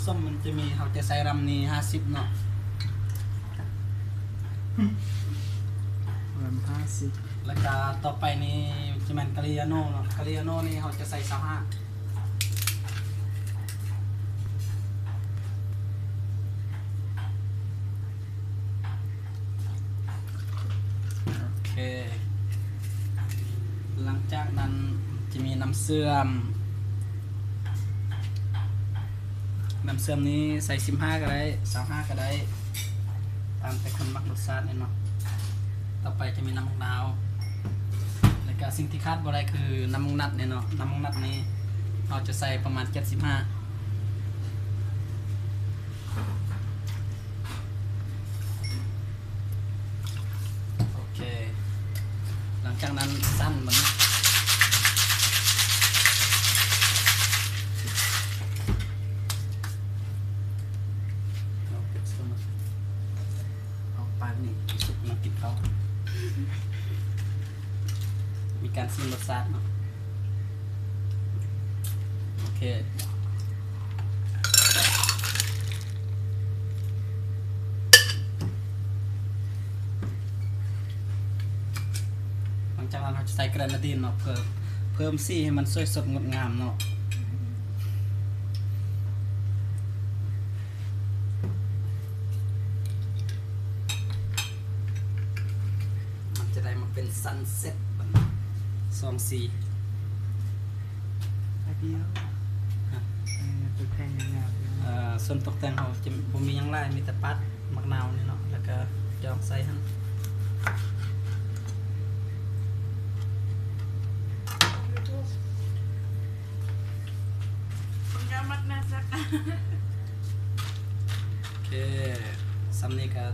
สมมันจะมีเขาจะใส่รำนี่50เนาะรำ50แล้วก็ต่อไปนี่จะเป็นกาลิยาโน่เนาะกาลิยาโน่นี่เขาจะใส่25โอเคหลังจากนั้นจะมีน้ำเสื่อมนี้ใส่15ก็ได้25ก็ได้ตามแต่คนมักรสชาติเนาะต่อไปจะมีน้ำมะนาวแล้วก็สิ่งที่คาดบ่ได้คือน้ำมันนัดเนี่ยเนาะน้ำมันนัดนี้เราจะใส่ประมาณ75โอเคหลังจากนั้นสั้นมันปลานี่สุกมาติดเขามีการซิมรสชาติเนาะโอเคหลังจากนั้นเราจะใส่แกรนาดีนเนาะเพิ่มสีให้มันสวยสดงดงามเนาะจะได้มาเป็นซันเซ็ตซองสีเดียวตัวแทงงามส่วนตกแต่งเขาจะบ่มีหยังไรมีแต่ปัดมะนาวนี่เนาะแล้วก็จองใส่หั่นโอเคสำนี้ก็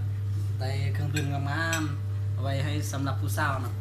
ได้เครื่องดื่มงามๆเอาไว้ให้สำหรับผู้สาวเนาะ